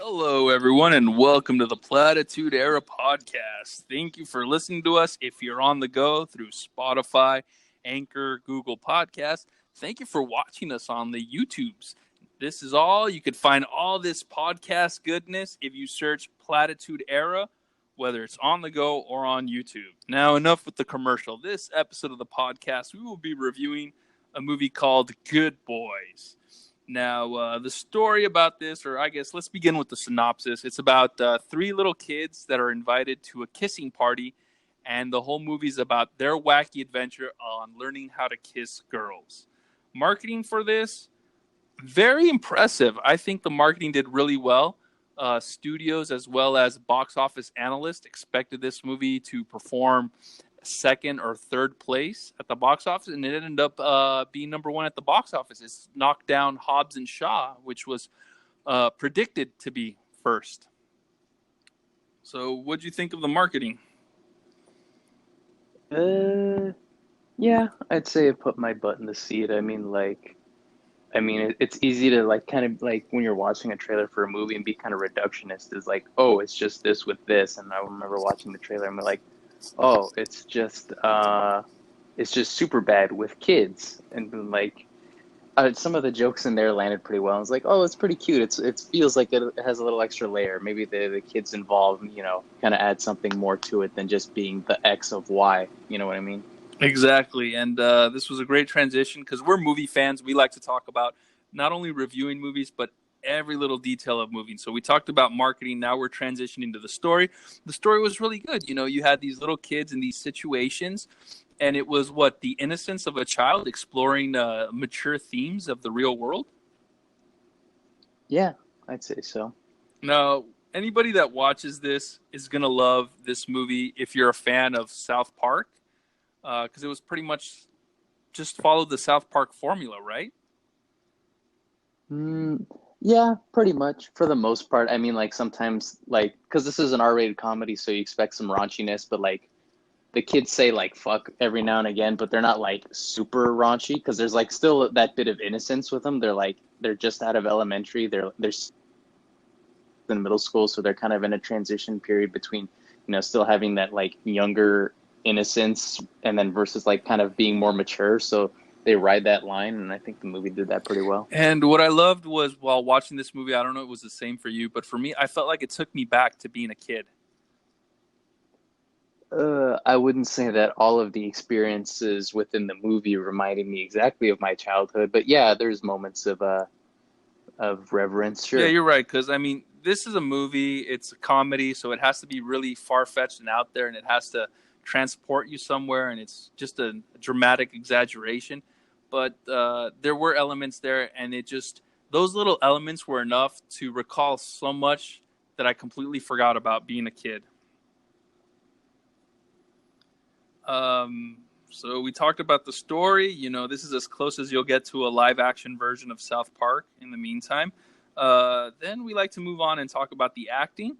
Hello, everyone, and welcome to the Platitude Era podcast. Thank you for listening to us. If you're on the go through Spotify, Anchor, Google Podcasts, thank you for watching us on the YouTubes. This is all. You could find all this podcast goodness if you search Platitude Era, whether it's on the go or on YouTube. Now, enough with the commercial. This episode of the podcast, we will be reviewing a movie called Good Boys. Now, the story about this, or I guess let's begin with the synopsis. It's about three little kids that are invited to a kissing party, and the whole movie is about their wacky adventure on learning how to kiss girls. Marketing for this, very impressive. I think the marketing did really well. Studios as well as box office analysts expected this movie to perform second or third place at the box office, and it ended up being number one at the box office. It's knocked down Hobbs and Shaw, which was predicted to be first. So what'd you think of the marketing? Yeah, I'd say I put my butt in the seat. It's easy to kind of like when you're watching a trailer for a movie and be kind of reductionist. Is like, oh, it's just this with this. And I remember watching the trailer and we're like, oh, it's just super bad with kids. And then, some of the jokes in there landed pretty well. I was like, oh, it's pretty cute. It feels like it has a little extra layer. Maybe the kids involved, kind of add something more to it than just being the X of Y. You know what I mean? Exactly, and this was a great transition because we're movie fans. We like to talk about not only reviewing movies, but every little detail of movies. So we talked about marketing. Now we're transitioning to the story. The story was really good. You know, you had these little kids in these situations, and it was the innocence of a child exploring mature themes of the real world. Yeah, I'd say so. Now, anybody that watches this is going to love this movie if you're a fan of South Park, because it was pretty much just followed the South Park formula, right? Yeah, pretty much for the most part. I mean, like sometimes, because this is an R-rated comedy, so you expect some raunchiness, but the kids say like fuck every now and again, but they're not like super raunchy because there's like still that bit of innocence with them. They're just out of elementary. They're in middle school, so they're kind of in a transition period between, still having that like younger innocence and then versus like kind of being more mature. So they ride that line, and I think the movie did that pretty well. And what I loved was while watching this movie, I don't know if it was the same for you, but for me, I felt like it took me back to being a kid. I wouldn't say that all of the experiences within the movie reminded me exactly of my childhood, but yeah, there's moments of reverence, Yeah, sure. you're right. Because, I mean, this is a movie, it's a comedy, so it has to be really far fetched and out there, and it has to transport you somewhere, and it's just a dramatic exaggeration. But there were elements there, and those little elements were enough to recall so much that I completely forgot about being a kid. So we talked about the story. You know, this is as close as you'll get to a live action version of South Park in the meantime. Then we like to move on and talk about the acting.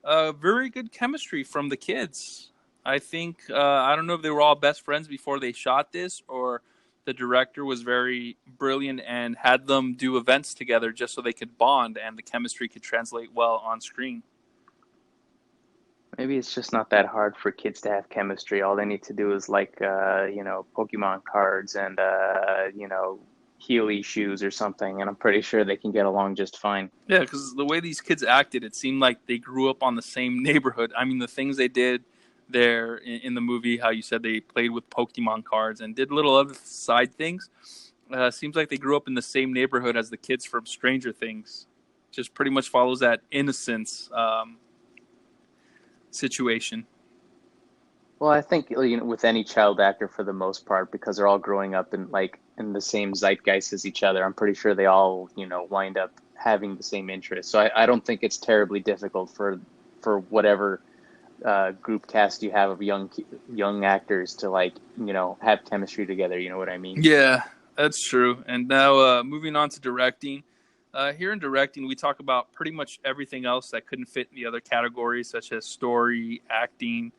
Very good chemistry from the kids. I think, I don't know if they were all best friends before they shot this, or the director was very brilliant and had them do events together just so they could bond and the chemistry could translate well on screen. Maybe it's just not that hard for kids to have chemistry. All they need to do is Pokemon cards and Heely shoes or something, and I'm pretty sure they can get along just fine. Yeah, because the way these kids acted, it seemed like they grew up on the same neighborhood. I mean, the things they did there in the movie, how you said they played with Pokemon cards and did little other side things, seems like they grew up in the same neighborhood as the kids from Stranger Things. Just pretty much follows that innocence situation. Well, I think with any child actor for the most part, because they're all growing up in the same zeitgeist as each other, I'm pretty sure they all wind up having the same interests. So I don't think it's terribly difficult for whatever group cast you have of young actors to have chemistry together. You know what I mean? Yeah, that's true. And now moving on to directing. Here in directing, we talk about pretty much everything else that couldn't fit in the other categories, such as story, acting,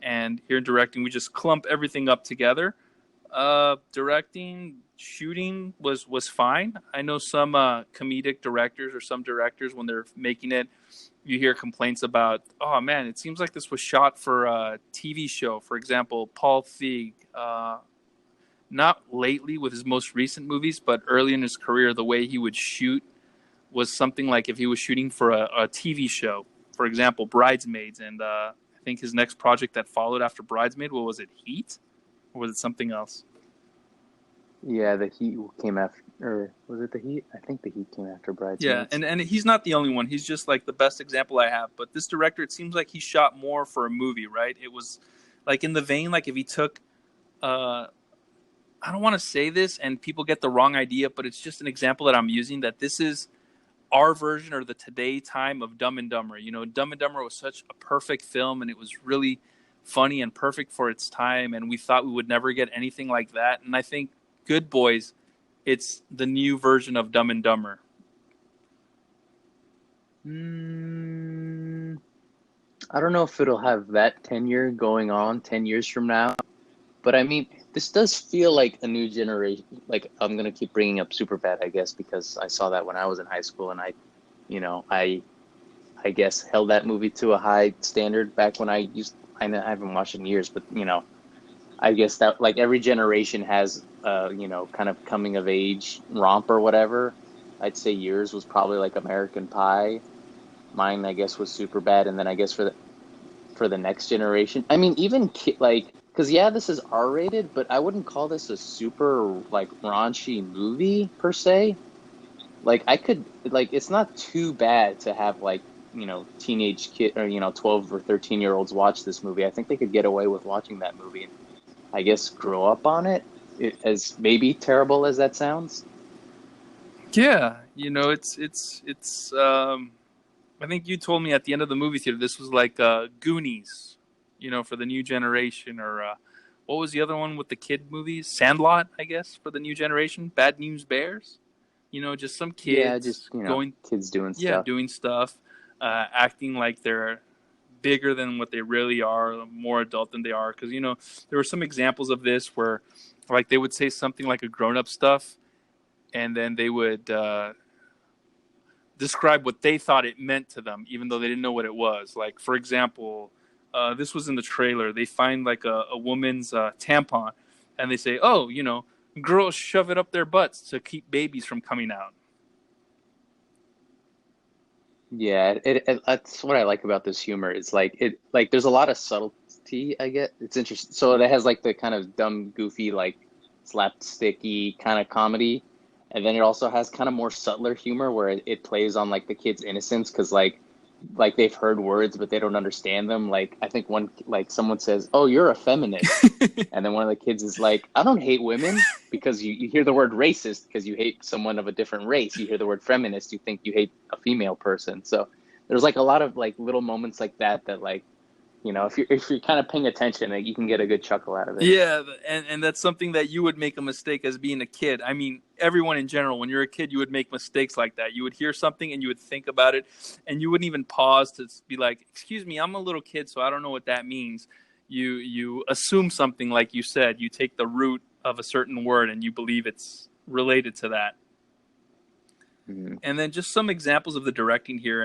and here in directing, we just clump everything up together. Directing, shooting was fine. I know some comedic directors or some directors when they're making it, you hear complaints about, oh man, it seems like this was shot for a TV show. For example, Paul Feig, not lately with his most recent movies, but early in his career, the way he would shoot was something like if he was shooting for a TV show. For example, Bridesmaids, and I think his next project that followed after Bridesmaid, what was it, Heat? Or was it something else? Yeah, the Heat came after, or was it the Heat? I think the Heat came after Yeah, Bridesmaids. and he's not the only one. He's just like the best example I have. But this director, it seems like he shot more for a movie, right? It was like in the vein, like if he took, I don't want to say this and people get the wrong idea, but it's just an example that I'm using, that this is our version or the today time of Dumb and Dumber. You know, Dumb and Dumber was such a perfect film, and it was really funny and perfect for its time, and we thought we would never get anything like that. And I think Good Boys, it's the new version of Dumb and Dumber. I don't know if it'll have that tenure going on 10 years from now, but I mean, this does feel like a new generation. Like, I'm going to keep bringing up Superbad, I guess, because I saw that when I was in high school, and I guess held that movie to a high standard back when I haven't watched it in years, but, I guess that like every generation has, kind of coming of age romp or whatever. I'd say yours was probably like American Pie. Mine, I guess, was Superbad, and then I guess for the next generation, I mean, even like, because yeah, this is R-rated, but I wouldn't call this a super like raunchy movie per se. Like it's not too bad to have like teenage kid or 12 or 13 year olds watch this movie. I think they could get away with watching that movie and I guess grow up on it, as maybe terrible as that sounds. Yeah, it's I think you told me at the end of the movie theater this was like Goonies, for the new generation, or what was the other one with the kid movies? Sandlot, I guess, for the new generation. Bad News Bears. Just some Yeah, kids just going, kids doing yeah, stuff. doing stuff, acting like they're bigger than what they really are, more adult than they are. Because there were some examples of this where, like, they would say something like a grown-up stuff, and then they would describe what they thought it meant to them, even though they didn't know what it was. Like, for example, this was in the trailer. They find like a woman's tampon, and they say, "Oh, girls shove it up their butts to keep babies from coming out." Yeah, that's what I like about this humor. It's like there's a lot of subtlety. I get it's interesting. So it has like the kind of dumb, goofy, like slapsticky kind of comedy, and then it also has kind of more subtler humor where it plays on like the kid's innocence because like they've heard words but they don't understand them. Like I think one like someone says, "Oh, you're a feminist," and then one of the kids is like, "I don't hate women," because you hear the word racist because you hate someone of a different race. You hear the word feminist, you think you hate a female person. So there's like a lot of like little moments like that like if you're kind of paying attention, like, you can get a good chuckle out of it. Yeah, and that's something that you would make a mistake as being a kid. I mean, everyone in general, when you're a kid, you would make mistakes like that. You would hear something and you would think about it, and you wouldn't even pause to be like, "Excuse me, I'm a little kid, so I don't know what that means." You assume something, like you said. You take the root of a certain word and you believe it's related to that. Mm-hmm. And then just some examples of the directing here,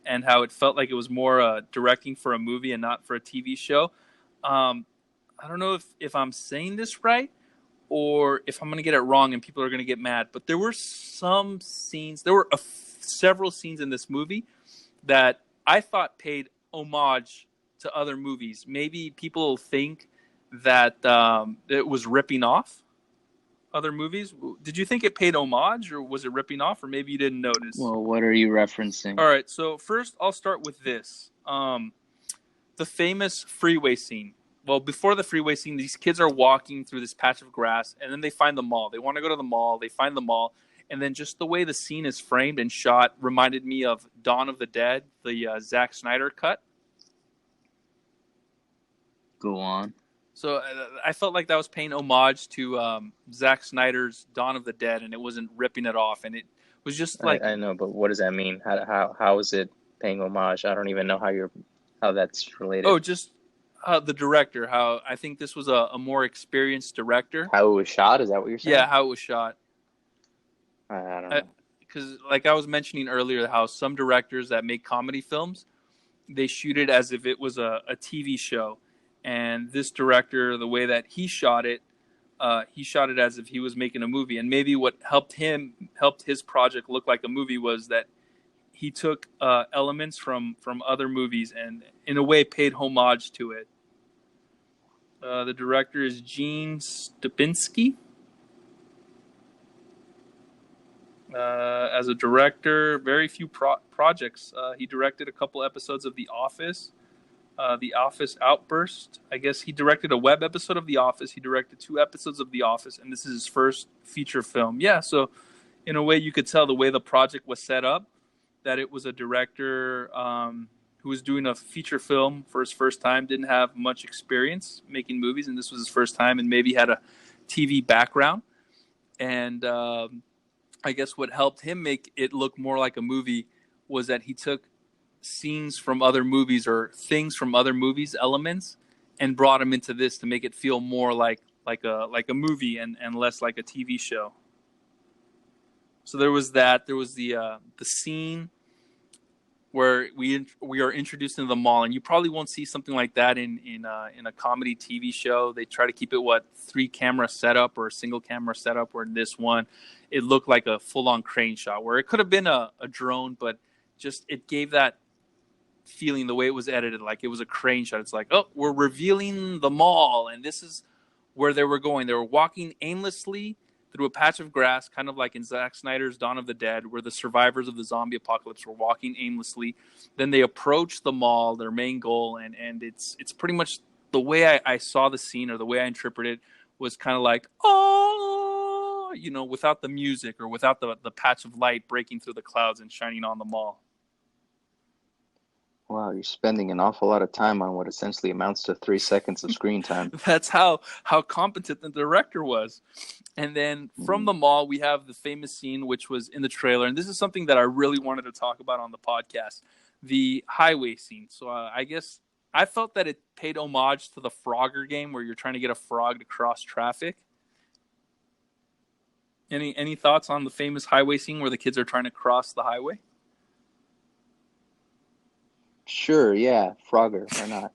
and how it felt like it was more directing for a movie and not for a TV show. I don't know if I'm saying this right or if I'm going to get it wrong and people are going to get mad, but there were some scenes, several scenes in this movie that I thought paid homage to other movies. Maybe people think that it was ripping off other movies. Did you think it paid homage, or was it ripping off, or maybe you didn't notice? Well, what are you referencing? All right, so first I'll start with this. The famous freeway scene. Well, before the freeway scene, these kids are walking through this patch of grass, and then they find the mall. They want to go to the mall. They find the mall, and then just the way the scene is framed and shot reminded me of Dawn of the Dead, the Zack Snyder cut. Go on. So I felt like that was paying homage to Zack Snyder's Dawn of the Dead, and it wasn't ripping it off. And it was just like, I know, but what does that mean? How is it paying homage? I don't even know how that's related. oh, just The director, how I think this was a more experienced director. How it was shot? Is that what you're saying? Yeah, how it was shot. I don't know. Because, like I was mentioning earlier, how some directors that make comedy films, they shoot it as if it was a TV show. And this director, the way that he shot it as if he was making a movie. And maybe what helped his project look like a movie was that he took elements from other movies and, in a way, paid homage to it. The director is Gene Stupinski. As a director, very few projects. He directed a couple episodes of The Office, The Office Outburst. I guess he directed a web episode of The Office. He directed 2 episodes of The Office, and this is his first feature film. Yeah, so in a way, you could tell the way the project was set up, that it was a director who was doing a feature film for his first time, didn't have much experience making movies, and this was his first time, and maybe had a TV background. And I guess what helped him make it look more like a movie was that he took scenes from other movies or things from other movies, elements, and brought them into this to make it feel more like a movie and less like a TV show. So there was that. There was the scene where we are introduced into the mall, and you probably won't see something like that in a comedy TV show. They try to keep it 3 camera setup or a single camera setup. Where in this one, it looked like a full-on crane shot, where it could have been a drone, but just it gave that feeling the way it was edited, like it was a crane shot. It's like, oh, we're revealing the mall, and this is where they were going. They were walking aimlessly through a patch of grass, kind of like in Zack Snyder's Dawn of the Dead, where the survivors of the zombie apocalypse were walking aimlessly. Then they approached the mall, their main goal, and it's pretty much the way I saw the scene, or the way I interpreted it, was kind of like, oh, without the music or without the patch of light breaking through the clouds and shining on the mall. Wow, you're spending an awful lot of time on what essentially amounts to 3 seconds of screen time. That's how competent the director was. And then from the mall, we have the famous scene, which was in the trailer. And this is something that I really wanted to talk about on the podcast, the highway scene. So I guess I felt that it paid homage to the Frogger game, where you're trying to get a frog to cross traffic. Any thoughts on the famous highway scene where the kids are trying to cross the highway? Sure, yeah, Frogger, why not?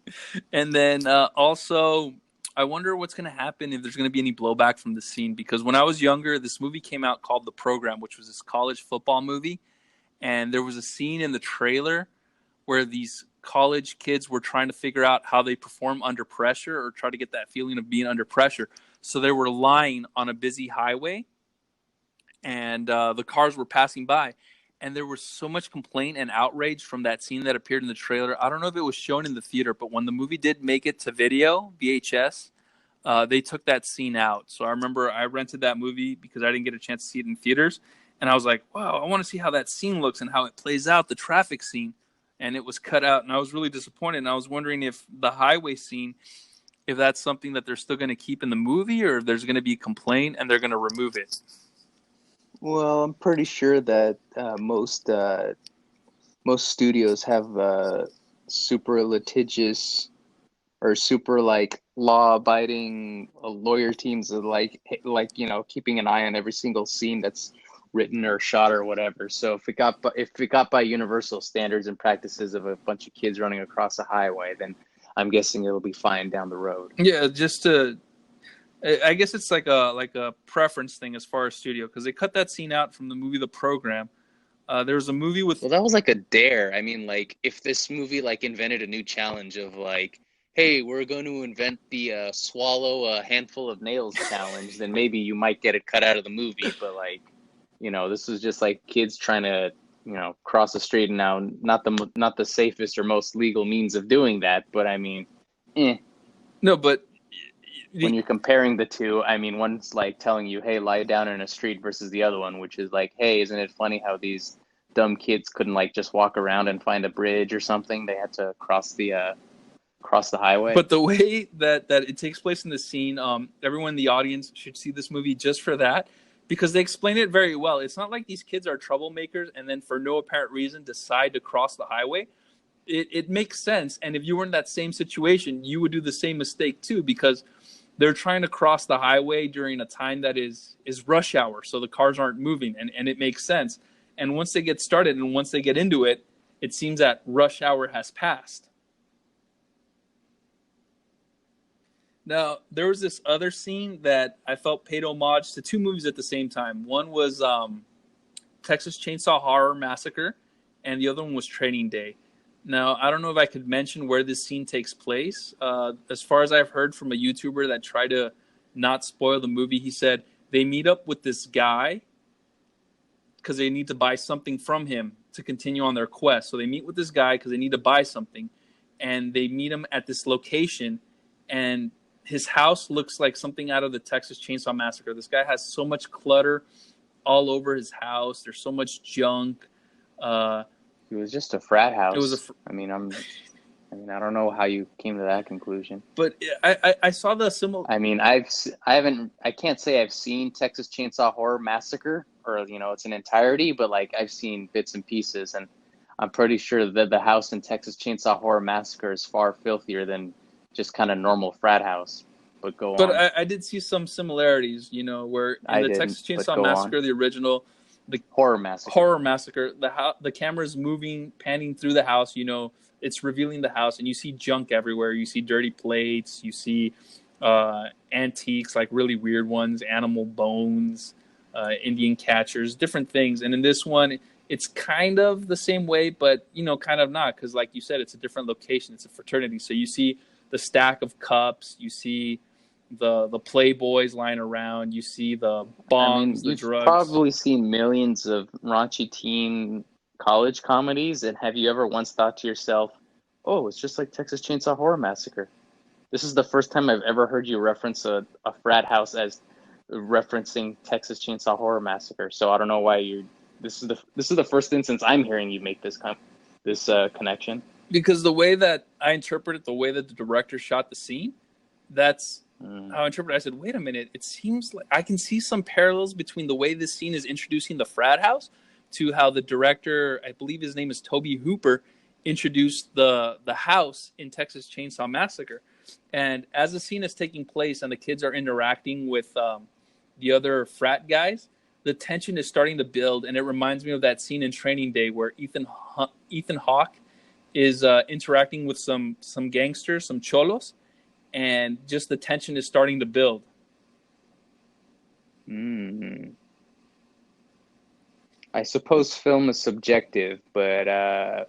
And then also, I wonder what's going to happen, if there's going to be any blowback from the scene. Because when I was younger, this movie came out called The Program, which was this college football movie. And there was a scene in the trailer where these college kids were trying to figure out how they perform under pressure, or try to get that feeling of being under pressure. So they were lying on a busy highway, and the cars were passing by. And there was so much complaint and outrage from that scene that appeared in the trailer. I don't know if it was shown in the theater, but when the movie did make it to video, VHS, they took that scene out. So I remember I rented that movie because I didn't get a chance to see it in theaters. And I was like, wow, I want to see how that scene looks and how it plays out, the traffic scene. And it was cut out, and I was really disappointed. And I was wondering if the highway scene, if that's something that they're still going to keep in the movie, or if there's going to be a complaint and they're going to remove it. Well, I'm pretty sure that most studios have super litigious or super law-abiding lawyer teams of keeping an eye on every single scene that's written or shot or whatever. So if it got by universal standards and practices of a bunch of kids running across a highway, then I'm guessing it'll be fine down the road. Yeah, I guess it's like a preference thing as far as studio, because they cut that scene out from the movie The Program. There was a movie with... Well, that was like a dare. I mean, if this movie invented a new challenge of hey, we're going to invent the swallow a handful of nails challenge, then maybe you might get it cut out of the movie. But this was just kids trying to cross the street, and now not the safest or most legal means of doing that. But I mean, No, but when you're comparing the two, I mean, one's telling you, hey, lie down in a street, versus the other one, which is hey, isn't it funny how these dumb kids couldn't just walk around and find a bridge or something? They had to cross the highway. But the way that it takes place in the scene, everyone in the audience should see this movie just for that, because they explain it very well. It's not like these kids are troublemakers and then for no apparent reason decide to cross the highway. it makes sense. And if you were in that same situation, you would do the same mistake too, because they're trying to cross the highway during a time that is rush hour, so the cars aren't moving, and it makes sense. And once they get started and once they get into it, it seems that rush hour has passed. Now, there was this other scene that I felt paid homage to two movies at the same time. One was Texas Chainsaw Horror Massacre, and the other one was Training Day. Now, I don't know if I could mention where this scene takes place. As far as I've heard from a YouTuber that tried to not spoil the movie, he said they meet up with this guy because they need to buy something from him to continue on their quest. So they meet with this guy because they need to buy something, and they meet him at this location, and his house looks like something out of the Texas Chainsaw Massacre. This guy has so much clutter all over his house. There's so much junk. It was just a frat house. It was I mean, I don't know how you came to that conclusion. But I saw the similar. I mean, I can't say I've seen Texas Chainsaw Horror Massacre, or it's an entirety, but like I've seen bits and pieces, and I'm pretty sure that the house in Texas Chainsaw Horror Massacre is far filthier than just kind of normal frat house. But go on. But I did see some similarities, where in the Texas Chainsaw Massacre, the original, the Horror Massacre, the camera's moving, panning through the house. It's revealing the house, and you see junk everywhere. You see dirty plates. You see antiques, like really weird ones, animal bones, Indian catchers, different things. And in this one, it's kind of the same way, but kind of not, because like you said, it's a different location. It's a fraternity, so you see the stack of cups. You see the Playboys lying around. You see the bongs, the drugs. You've probably seen millions of raunchy teen college comedies, and have you ever once thought to yourself, oh, it's just like Texas Chainsaw Horror Massacre? This is the first time I've ever heard you reference a frat house as referencing Texas Chainsaw Horror Massacre. So I don't know why this is the first instance I'm hearing you make this connection. Because the way that I interpret it, the way that the director shot the scene, that's how I interpret it. I said, wait a minute, it seems like I can see some parallels between the way this scene is introducing the frat house to how the director, I believe his name is Toby Hooper, introduced the house in Texas Chainsaw Massacre. And as the scene is taking place and the kids are interacting with the other frat guys, the tension is starting to build, and it reminds me of that scene in Training Day where Ethan Hawke is interacting with some gangsters, some cholos, and just the tension is starting to build. I suppose film is subjective, but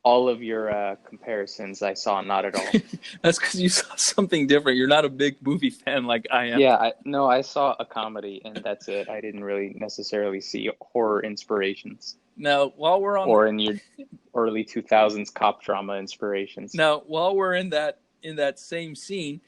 all of your comparisons I saw not at all. That's because you saw something different. You're not a big movie fan like I am. Yeah, I saw a comedy, and that's it. I didn't really necessarily see horror inspirations. Now, while we're on, or in your early 2000s cop drama inspirations. Now, while we're in that same scene,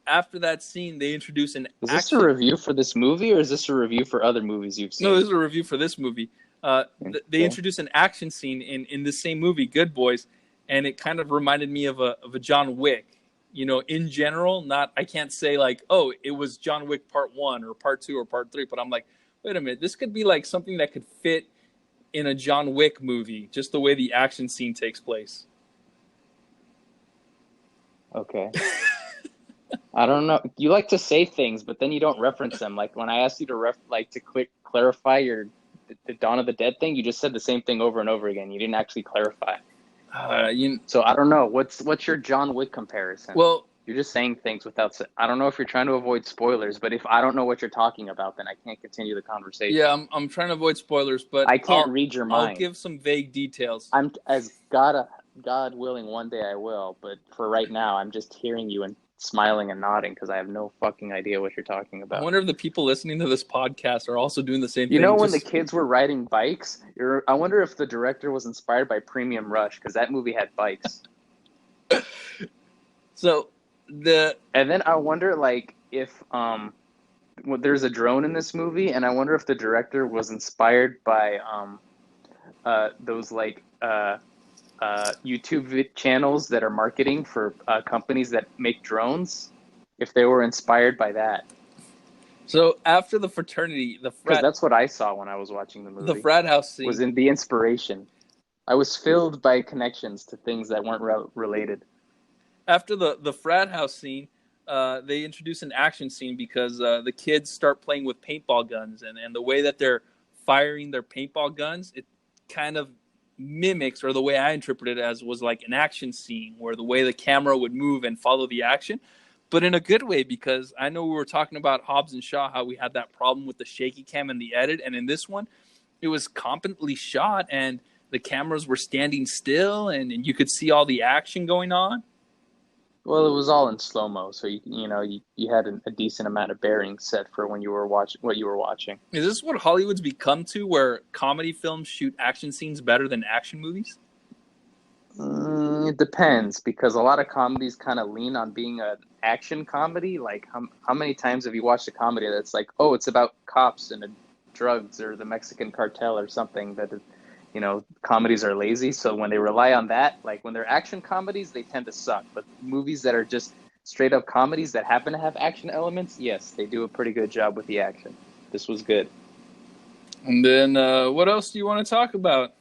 after that scene, they introduce an. Is this a review for this movie, or is this a review for other movies you've seen? No, this is a review for this movie. They introduced an action scene in this same movie, Good Boys, and it kind of reminded me of a John Wick. In general, I can't say like, oh, it was John Wick Part 1 or Part 2 or Part 3, but I'm like, wait a minute, this could be like something that could fit in a John Wick movie, just the way the action scene takes place. Okay. I don't know. You like to say things, but then you don't reference them. Like when I asked you to clarify the Dawn of the Dead thing, you just said the same thing over and over again. You didn't actually clarify. So I don't know. What's your John Wick comparison? Well, you're just saying things without. I don't know if you're trying to avoid spoilers, but if I don't know what you're talking about, then I can't continue the conversation. Yeah, I'm trying to avoid spoilers, but I can't read your mind. I'll give some vague details. I'm God willing, one day I will. But for right now, I'm just hearing you and smiling and nodding because I have no fucking idea what you're talking about. I wonder if the people listening to this podcast are also doing the same thing. When the kids were riding bikes, I wonder if the director was inspired by Premium Rush because that movie had bikes. And then I wonder if there's a drone in this movie, and I wonder if the director was inspired by those YouTube channels that are marketing for companies that make drones, if they were inspired by that. So after the fraternity, because that's what I saw when I was watching the movie. The frat house scene was in the inspiration. I was filled by connections to things that weren't related. After the frat house scene, they introduce an action scene because the kids start playing with paintball guns, and the way that they're firing their paintball guns, it kind of mimics, or the way I interpret it as, was like an action scene where the way the camera would move and follow the action, but in a good way, because I know we were talking about Hobbs and Shaw, how we had that problem with the shaky cam and the edit, and in this one, it was competently shot, and the cameras were standing still, and you could see all the action going on. Well, it was all in slow-mo, so you had a decent amount of bearing set for when you were watching what you were watching. Is this what Hollywood's become to, where comedy films shoot action scenes better than action movies? It depends, because a lot of comedies kind of lean on being an action comedy. Like, how many times have you watched a comedy that's like, oh, it's about cops and drugs or the Mexican cartel or something? Comedies are lazy, so when they rely on that, like when they're action comedies, they tend to suck. But movies that are just straight up comedies that happen to have action elements, yes, they do a pretty good job with the action. This was good. And then what else do you want to talk about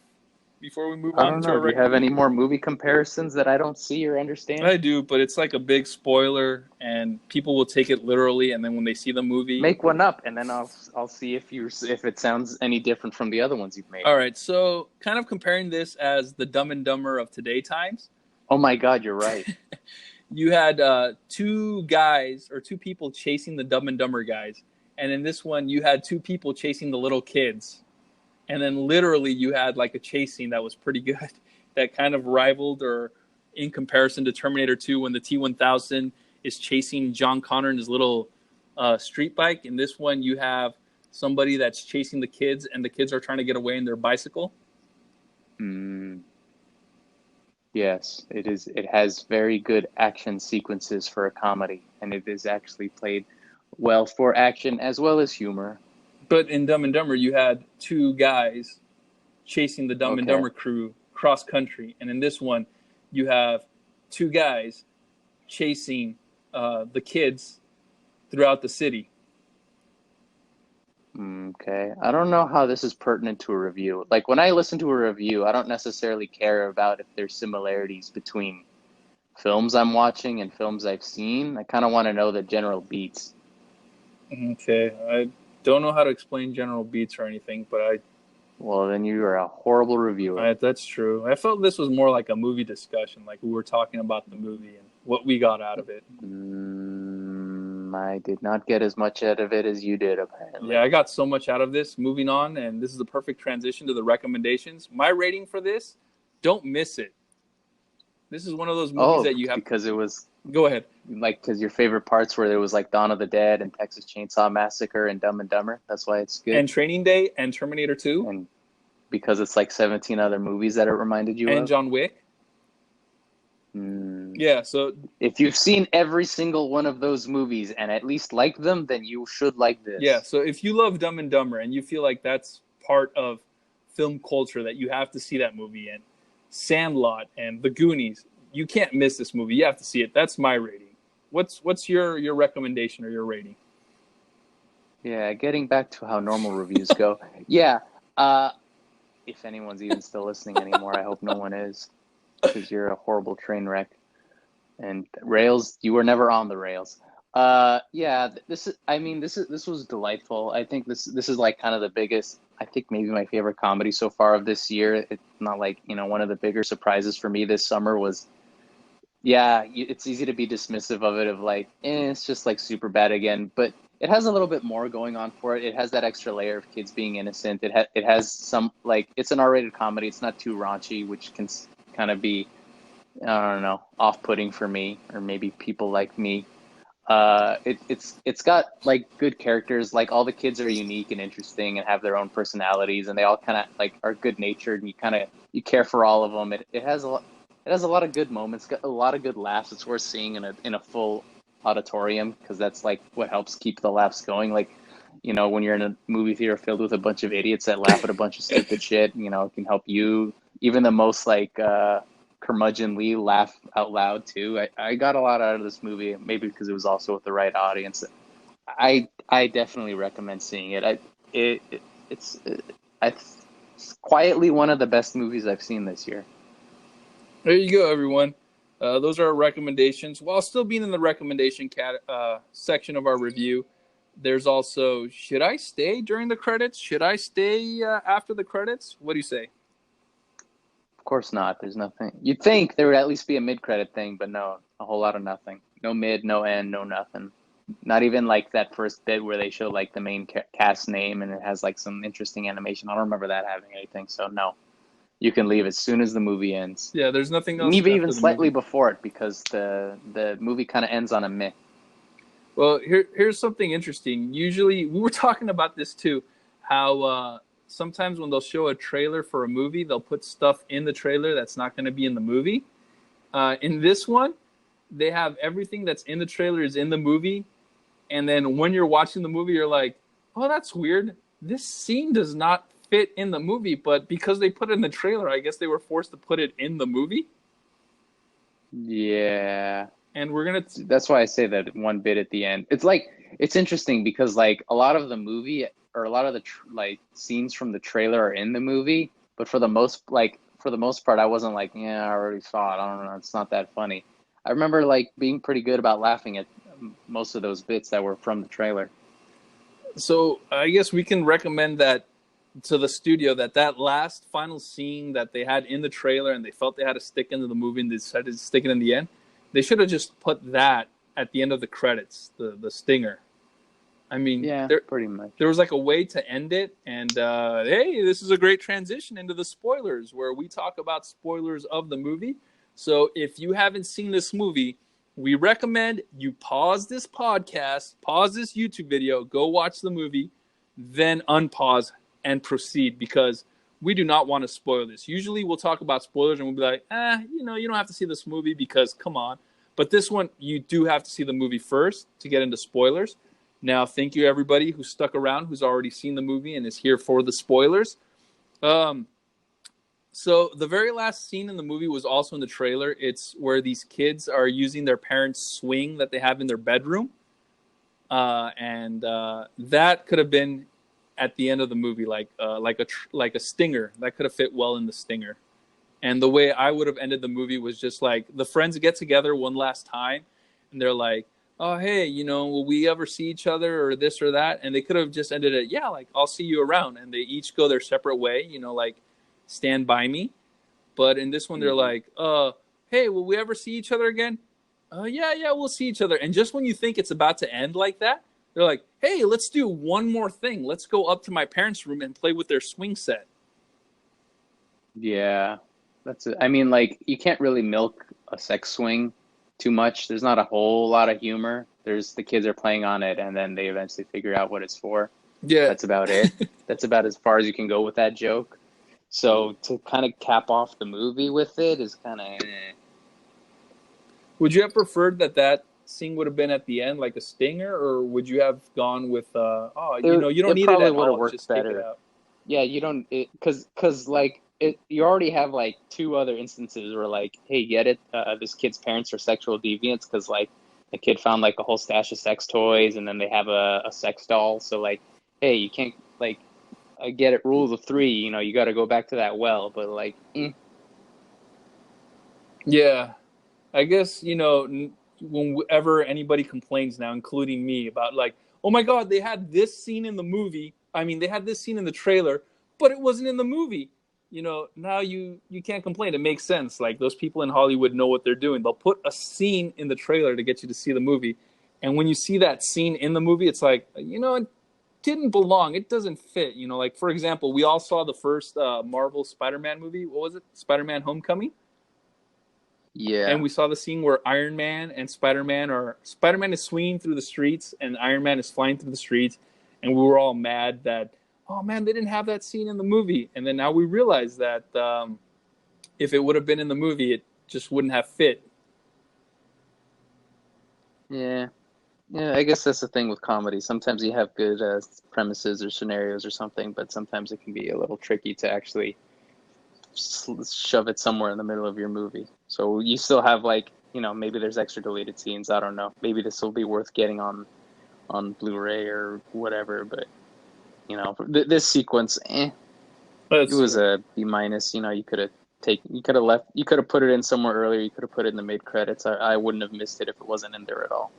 before we move I on don't to know. our Do you have any recommendation? more movie comparisons that I don't see or understand? I do, but it's like a big spoiler, and people will take it literally. And then when they see the movie, Make one up, and then I'll see if it sounds any different from the other ones you've made. all right. So, kind of comparing this as the Dumb and Dumber of today times. Oh my God, you're right. You had two guys or two people chasing the Dumb and Dumber guys, and in this one, you had two people chasing the little kids, and then literally you had like a chase scene that was pretty good, that kind of rivaled or in comparison to Terminator 2 when the T-1000 is chasing John Connor in his little street bike. In this one, you have somebody that's chasing the kids, and the kids are trying to get away in their bicycle. Yes, it is. It has very good action sequences for a comedy, and it is actually played well for action as well as humor. But in Dumb and Dumber, you had two guys chasing the Dumb and Okay. Dumber crew cross country, and in this one, you have two guys chasing the kids throughout the city. Okay. I don't know how this is pertinent to a review. Like when I listen to a review, I don't necessarily care about if there's similarities between films I'm watching and films I've seen. I kind of want to know the general beats. Okay, I don't know how to explain general beats or anything, but Well, then you are a horrible reviewer. that's true. I felt this was more like a movie discussion, like we were talking about the movie and what we got out of it. I did not get as much out of it as you did, apparently. Yeah, I got so much out of this. Moving on, and this is the perfect transition to the recommendations. My rating for this, don't miss it. This is one of those movies that you have. Because it was Go ahead. like, because your favorite parts where there was like Dawn of the Dead and Texas Chainsaw Massacre and Dumb and Dumber. That's why it's good. And Training Day and Terminator 2 And because it's like 17 other movies that it reminded you and of. John Wick. Yeah, so If you've seen every single one of those movies and at least like them, then you should like this. yeah, so if you love Dumb and Dumber and you feel like that's part of film culture that you have to see that movie in, Sandlot and The Goonies, you can't miss this movie. You have to see it. That's my rating. What's your recommendation or your rating? Yeah, getting back to how normal reviews go. Yeah, if anyone's even still listening anymore, I hope no one is, because you're a horrible train wreck. And rails, you were never on the rails. Yeah, this was delightful. I think this is like kind of the biggest, I think maybe my favorite comedy so far of this year. It's not like, one of the bigger surprises for me this summer was, yeah, it's easy to be dismissive of it, of like, it's just like super bad again, but it has a little bit more going on for it. It has that extra layer of kids being innocent. It has some, like, it's an R-rated comedy. It's not too raunchy, which can kind of be, I don't know, off-putting for me, or maybe people like me. It's got like good characters. Like all the kids are unique and interesting and have their own personalities, and they all kind of like are good-natured, and you care for all of them. It has a lot. It has a lot of good moments, got a lot of good laughs. It's worth seeing in a full auditorium, because that's like what helps keep the laughs going. Like, when you're in a movie theater filled with a bunch of idiots that laugh at a bunch of stupid shit, it can help you, even the most like curmudgeonly, laugh out loud too. I got a lot out of this movie, maybe because it was also with the right audience. I definitely recommend seeing it. It's quietly one of the best movies I've seen this year. There you go, everyone. Those are our recommendations. While still being in the recommendation section of our review, there's also, should I stay during the credits? Should I stay after the credits? What do you say? Of course not. There's nothing. You'd think there would at least be a mid-credit thing, but no, a whole lot of nothing. No mid, no end, no nothing. Not even like that first bit where they show like the main cast name and it has like some interesting animation. I don't remember that having anything. So no, you can leave as soon as the movie ends. Yeah, there's nothing else Maybe after even the slightly movie. before it because the movie kind of ends on a meh. Well, here's something interesting. Usually, we were talking about this too, how sometimes when they'll show a trailer for a movie, they'll put stuff in the trailer that's not going to be in the movie. In this one, they have everything that's in the trailer is in the movie, and then when you're watching the movie, you're like, "Oh, that's weird. This scene does not fit in the movie," but because they put it in the trailer, I guess they were forced to put it in the movie. Yeah. And we're gonna That's why I say that one bit at the end. It's like it's interesting because like a lot of the movie or a lot of the like scenes from the trailer are in the movie, but for the most part, I wasn't like, yeah, I already saw it. I don't know, it's not that funny. I remember like being pretty good about laughing at most of those bits that were from the trailer. So I guess we can recommend that to the studio that last final scene that they had in the trailer and they felt they had to stick into the movie and they decided to stick it in the end. They should have just put that at the end of the credits, the stinger. I mean, Yeah, pretty much. there was like a way to end it, and hey, this is a great transition into the spoilers where we talk about spoilers of the movie. So if you haven't seen this movie, we recommend you pause this podcast, pause this YouTube video, go watch the movie, then unpause and proceed because we do not want to spoil this. Usually we'll talk about spoilers and we'll be like, you don't have to see this movie because come on. But this one, you do have to see the movie first to get into spoilers. Now, thank you everybody who stuck around, who's already seen the movie and is here for the spoilers. So the very last scene in the movie was also in the trailer. It's where these kids are using their parents' swing that they have in their bedroom. And that could have been at the end of the movie, like a stinger. That could have fit well in the stinger. And the way I would have ended the movie was just like the friends get together one last time, and they're like, "Oh, hey, will we ever see each other or this or that?" And they could have just ended it, "Yeah, like I'll see you around." And they each go their separate way, like stand by me. But in this one, they're like, "Hey, will we ever see each other again?" Yeah, we'll see each other. And just when you think it's about to end like that, they're like, "Hey, let's do one more thing. Let's go up to my parents' room and play with their swing set." Yeah. That's it. I mean, like, you can't really milk a sex swing too much. There's not a whole lot of humor. There's the kids are playing on it, and then they eventually figure out what it's for. Yeah. That's about it. That's about as far as you can go with that joke. So to kind of cap off the movie with it is kind of. Would you have preferred that scene would have been at the end, like a stinger, or would you have gone with, you don't need it probably at would have all, worked just take it better. out? Yeah, you don't because like you already have like two other instances where like, hey, get it? This kid's parents are sexual deviants because like the kid found like a whole stash of sex toys and then they have a sex doll. So like, hey, you can't like, I get it. Rules of three. You got to go back to that well. But like, Yeah, I guess whenever anybody complains now, including me, about like, oh my god, they had this scene in the movie. I mean, they had this scene in the trailer, but it wasn't in the movie. Now you can't complain. It makes sense. Like those people in Hollywood know what they're doing. They'll put a scene in the trailer to get you to see the movie, and when you see that scene in the movie, it's like it didn't belong. It doesn't fit. Like for example, we all saw the first Marvel Spider-Man movie. What was it? Spider-Man: Homecoming. yeah, And we saw the scene where Iron Man and Spider-Man is swinging through the streets and Iron Man is flying through the streets, and we were all mad that, oh man, they didn't have that scene in the movie. And then now we realize that if it would have been in the movie, it just wouldn't have fit. yeah. Yeah, I guess that's the thing with comedy. Sometimes you have good premises or scenarios or something, but sometimes it can be a little tricky to actually shove it somewhere in the middle of your movie. So you still have like, maybe there's extra deleted scenes. I don't know. Maybe this will be worth getting on Blu-ray or whatever. But this sequence, It That's was fair. a B minus. You know, you could have left, you could have put it in somewhere earlier. You could have put it in the mid credits. I wouldn't have missed it if it wasn't in there at all.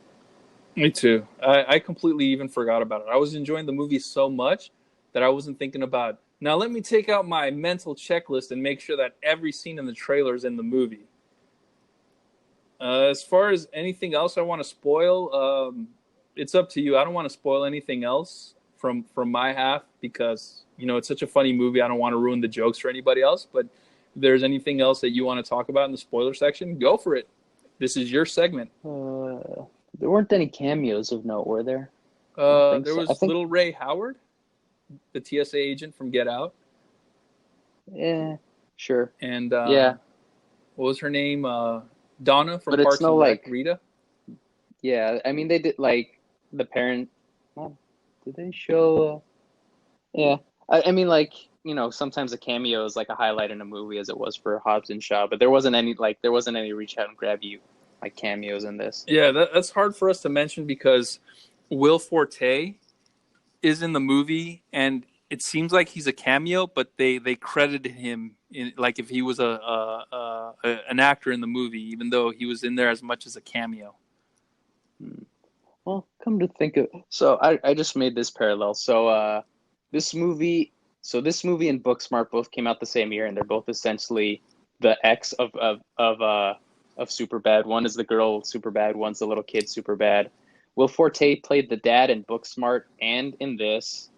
Me too. I completely even forgot about it. I was enjoying the movie so much that I wasn't thinking about, now let me take out my mental checklist and make sure that every scene in the trailer is in the movie. As far as anything else I want to spoil, it's up to you. I don't want to spoil anything else from my half because it's such a funny movie. I don't want to ruin the jokes for anybody else. But if there's anything else that you want to talk about in the spoiler section, go for it. This is your segment. There weren't any cameos of note, were there? I don't think There so. I was think, Little Ray Howard, the TSA agent from Get Out, yeah, sure, and yeah, what was her name? Donna from but it's Parks no and Rec. like, Rita. yeah. I mean, they did like the parent. Well, did they show? Yeah, I mean, like sometimes a cameo is like a highlight in a movie, as it was for Hobbs and Shaw. But there wasn't any reach out and grab you like cameos in this. Yeah, that's hard for us to mention because Will Forte is in the movie, and it seems like he's a cameo, but they credited him in like if he was an actor in the movie, even though he was in there as much as a cameo. Hmm. Well, come to think of, so I just made this parallel. This movie, this movie and Booksmart both came out the same year, and they're both essentially the ex of Superbad. One is the girl Superbad, one's the little kid Superbad. Will Forte played the dad in Booksmart and in this,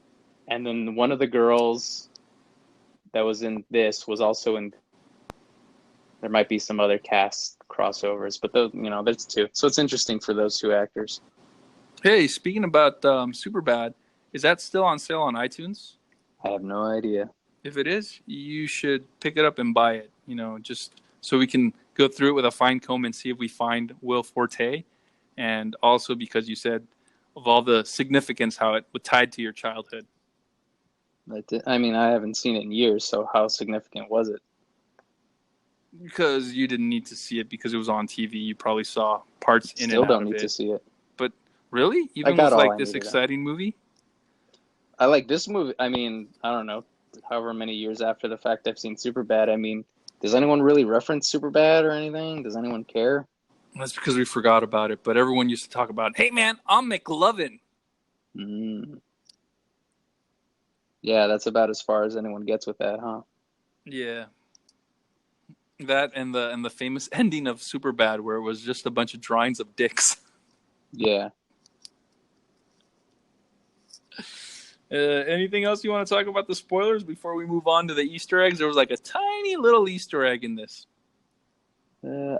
and then one of the girls that was in this was also in. There might be some other cast crossovers, but there's two. So it's interesting for those two actors. Hey, speaking about Superbad, is that still on sale on iTunes? I have no idea. If it is, you should pick it up and buy it. Just so we can go through it with a fine comb and see if we find Will Forte, and also because you said of all the significance how it was tied to your childhood. I mean, I haven't seen it in years, so how significant was it? Because you didn't need to see it because it was on TV. You probably saw parts in and Still out don't of need to it. see it. But really, I even got with all like I this needed out of it. exciting movie, I like this movie. I mean, I don't know, however many years after the fact I've seen Superbad. I mean, does anyone really reference Superbad or anything? Does anyone care? that's because we forgot about it. But everyone used to talk about, "Hey man, I'm McLovin." Mm. Yeah, that's about as far as anyone gets with that, huh? Yeah, that and the famous ending of Superbad where it was just a bunch of drawings of dicks. Yeah. Anything else you want to talk about the spoilers before we move on to the Easter eggs? There was like a tiny little Easter egg in this.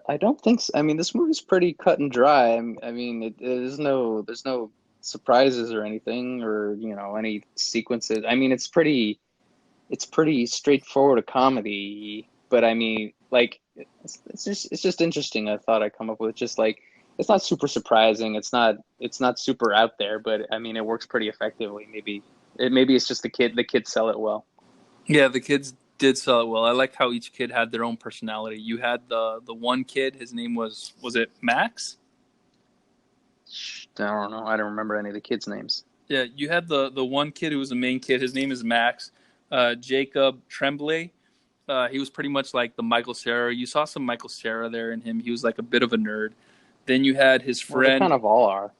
I don't think so. I mean, this movie's pretty cut and dry. I mean, there's no surprises or anything, or any sequences. I mean, it's pretty straightforward a comedy. But I mean, like, it's just interesting. I thought I'd come up with just like it's not super surprising. It's not super out there, but I mean, it works pretty effectively. Maybe it's just the kids sell it well. Yeah, the kids did sell it well. I liked how each kid had their own personality. You had the one kid. His name was it Max? I don't know. I don't remember any of the kids' names. Yeah, you had the one kid who was the main kid. His name is Max. Jacob Tremblay. He was pretty much like the Michael Cera. You saw some Michael Cera there in him. He was like a bit of a nerd. Then you had his Well, they friend. kind of all are.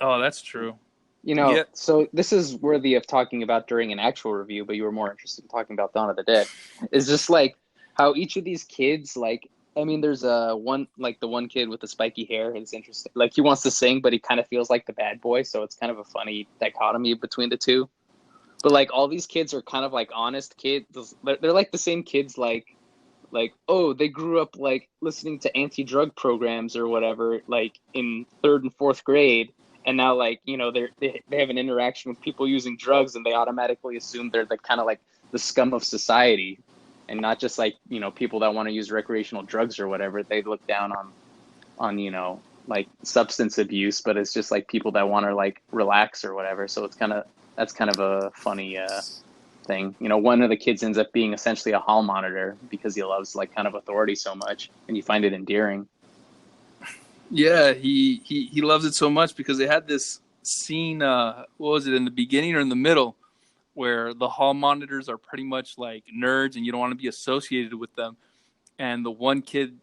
Oh, that's true. Yeah, So this is worthy of talking about during an actual review, but you were more interested in talking about Dawn of the Dead. Is just like how each of these kids, like, I mean, there's the one kid with the spiky hair is interesting. Like, he wants to sing, but he kind of feels like the bad boy, so it's kind of a funny dichotomy between the two. But like, all these kids are kind of like honest kids. They're like the same kids, oh, they grew up like listening to anti-drug programs or whatever, like in third and fourth grade, and now like they have an interaction with people using drugs, and they automatically assume they're the kind of like the scum of society, and not just like people that want to use recreational drugs or whatever. They look down on like substance abuse, but it's just like people that want to like relax or whatever. So that's kind of a funny thing. One of the kids ends up being essentially a hall monitor because he loves like kind of authority so much, and you find it endearing. yeah. He loves it so much because they had this scene. What was it in the beginning or in the middle? where the hall monitors are pretty much like nerds and you don't want to be associated with them. And the one kid,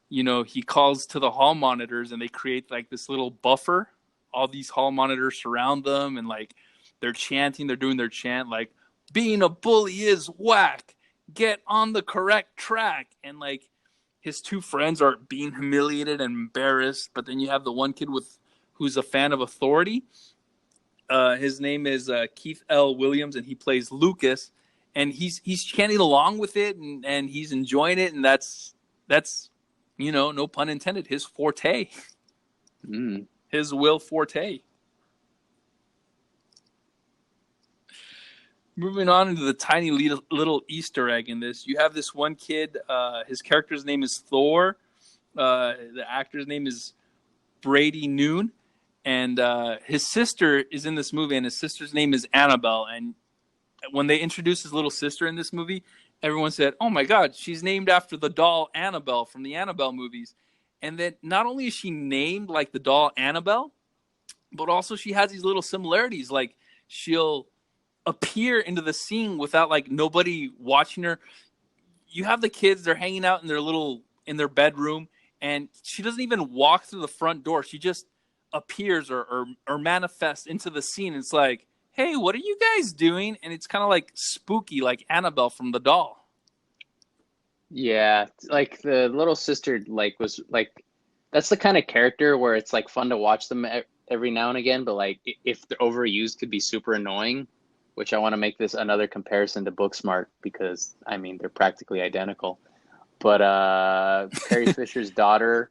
he calls to the hall monitors and they create like this little buffer. All these hall monitors surround them and like they're chanting, they're doing their chant like, being a bully is whack. Get on the correct track. And like his two friends are being humiliated and embarrassed. But then you have the one kid who's a fan of authority. His name is Keith L. Williams, and he plays Lucas. And he's chanting along with it, and he's enjoying it, and that's no pun intended, his forte, his Will Forte. Moving on into the tiny little Easter egg in this, you have this one kid. His character's name is Thor. The actor's name is Brady Noon, and his sister is in this movie, and his sister's name is Annabelle. And when they introduced his little sister in this movie, everyone said, "Oh my God, she's named after the doll Annabelle from the Annabelle movies." And then not only is she named like the doll Annabelle, but also she has these little similarities. Like she'll appear into the scene without like nobody watching her. You have the kids; they're hanging out in their bedroom, and she doesn't even walk through the front door. She just appears or manifests into the scene. It's like, hey, what are you guys doing? And it's kind of like spooky, like Annabelle from the doll. Yeah, like the little sister, like was like that's the kind of character where it's like fun to watch them every now and again, but like if they're overused, could be super annoying. Which I want to make this another comparison to Booksmart because I mean they're practically identical. But Carrie Fisher's daughter,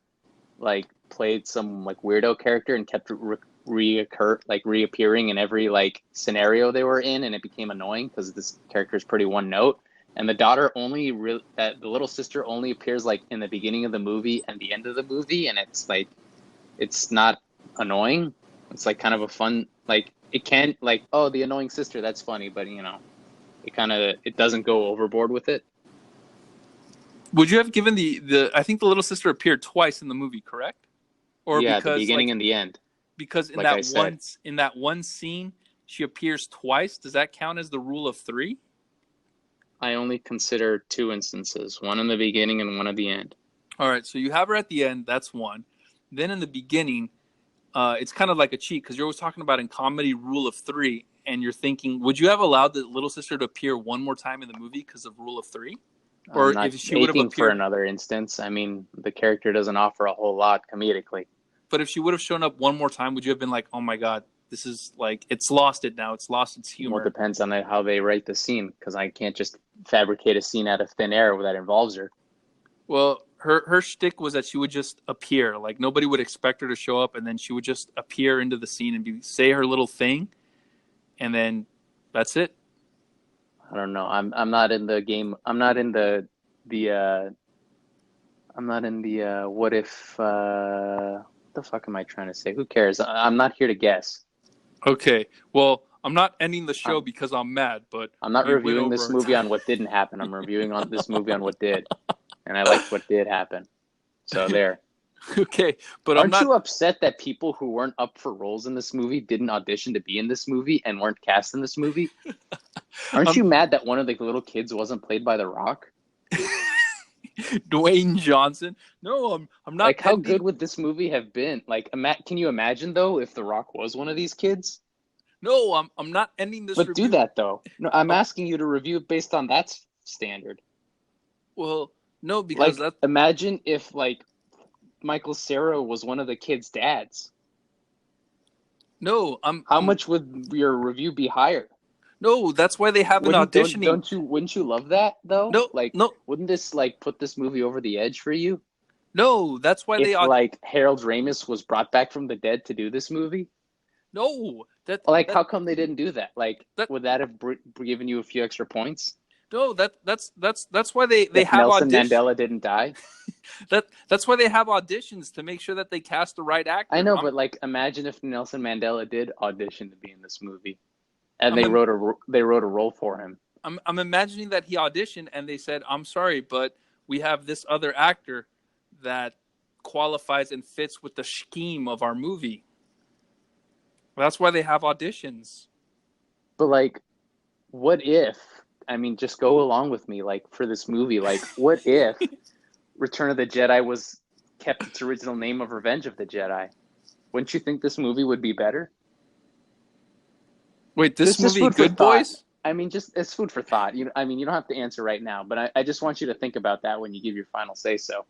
like played some like weirdo character and kept reappearing in every like scenario they were in, and it became annoying because this character is pretty one note. And the daughter the little sister only appears like in the beginning of the movie and the end of the movie, and it's like it's not annoying. It's like kind of a fun like it can like, oh, the annoying sister, that's funny, but it doesn't go overboard with it. Would you have given the I think the little sister appeared twice in the movie, correct? Or Yeah, because the beginning like and the end. because Like I said, in that one scene she appears twice, does that count as the rule of three? I only consider two instances, one in the beginning and one at the end. All right, so you have her at the end, that's one. Then in the beginning, it's kind of like a cheat because you're always talking about in comedy rule of three, and you're thinking, would you have allowed the little sister to appear one more time in the movie because of rule of three? I'm Or not if she would have aching for appeared, another instance. I mean, the character doesn't offer a whole lot comedically. but if she would have shown up one more time, would you have been like, oh my God, this is like, it's lost it now. It's lost its Well, humor. it depends on how they write the scene, because I can't just fabricate a scene out of thin air that involves her. Well, her shtick was that she would just appear. Like nobody would expect her to show up, and then she would just appear into the scene and say her little thing, and then that's it. I don't know. I'm not in the game. I'm not in the what if what the fuck am I trying to say? Who cares? I'm not here to guess. Okay. Well, I'm not ending the show because I'm mad, but I'm not reviewing this movie on what didn't happen. I'm reviewing on this movie on what did, and I liked what did happen. So there. Okay, but aren't you upset that people who weren't up for roles in this movie didn't audition to be in this movie and weren't cast in this movie? Aren't you mad that one of the little kids wasn't played by The Rock? Dwayne Johnson? No, I'm not. Like, how good would this movie have been? Like, can you imagine though if The Rock was one of these kids? No, I'm not ending this. But review. Do that though. No, I'm asking you to review it based on that standard. Well, no, because like, imagine if like Michael Cera was one of the kids' dads. No, How much would your review be higher? No, that's why they have an auditioning. Wouldn't you love that though? No, like no. Wouldn't this like put this movie over the edge for you? No, that's why like Harold Ramis was brought back from the dead to do this movie. No, how come they didn't do that? Like, would that have given you a few extra points? No, that's why they have Nelson Mandela didn't die. That's why they have auditions to make sure that they cast the right actor. I know, but like, imagine if Nelson Mandela did audition to be in this movie, and they wrote a role for him. I'm imagining that he auditioned and they said, "I'm sorry, but we have this other actor that qualifies and fits with the scheme of our movie." That's why they have auditions. But like, what if, I mean, just go along with me, like, for this movie, like, what if Return of the Jedi was kept its original name of Revenge of the Jedi? Wouldn't you think this movie would be better? Wait, this Just movie, food for Good thought. Boys? I mean, just it's food for thought. I mean, you don't have to answer right now, but I just want you to think about that when you give your final say so.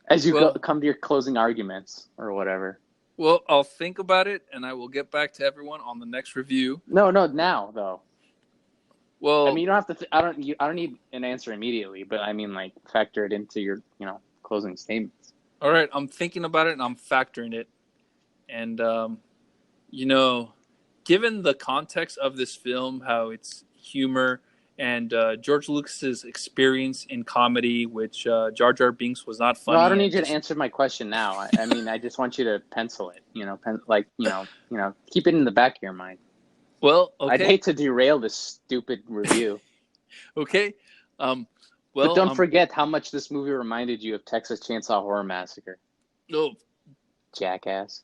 As you Well, come to your closing arguments or whatever. well, I'll think about it, and I will get back to everyone on the next review. No, no, now though. I mean, Well, you don't have to. I don't need an answer immediately, but I mean, like, factor it into your, closing statements. all right, I'm thinking about it, and I'm factoring it. And, you know, given the context of this film, how it's humor and George Lucas's experience in comedy, which Jar Jar Binks was not No, I funny don't and need you to just answer my question now. I mean, I just want you to pencil it. Keep it in the back of your mind. well, I'd okay, hate to derail this stupid review, okay. Um, but well, don't forget how much this movie reminded you of Texas Chainsaw Horror Massacre. no, Jackass.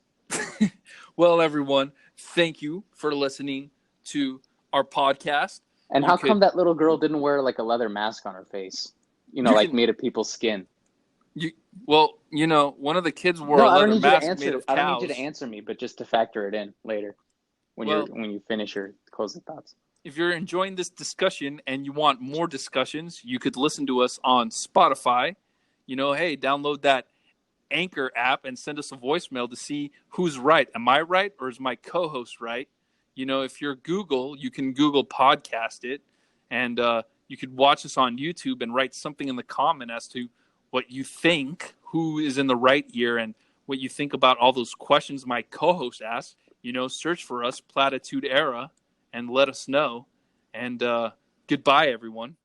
well, everyone, thank you for listening to our podcast. And You how could come that little girl didn't wear like a leather mask on her face? you Like can made of people's skin. you well, one of the kids wore No, a I don't leather need you to mask made answer. of I don't need you to cows. answer me, but just to factor it in later Well, when you finish your closing thoughts. if you're enjoying this discussion and you want more discussions, you could listen to us on Spotify. Hey, download that Anchor app and send us a voicemail to see who's right. Am I right or is my co-host right? If you're Google, you can Google podcast it, and you could watch us on YouTube and write something in the comment as to what you think, who is in the right ear, and what you think about all those questions my co-host asked. Search for us, Platitude Era, and let us know. And goodbye, everyone.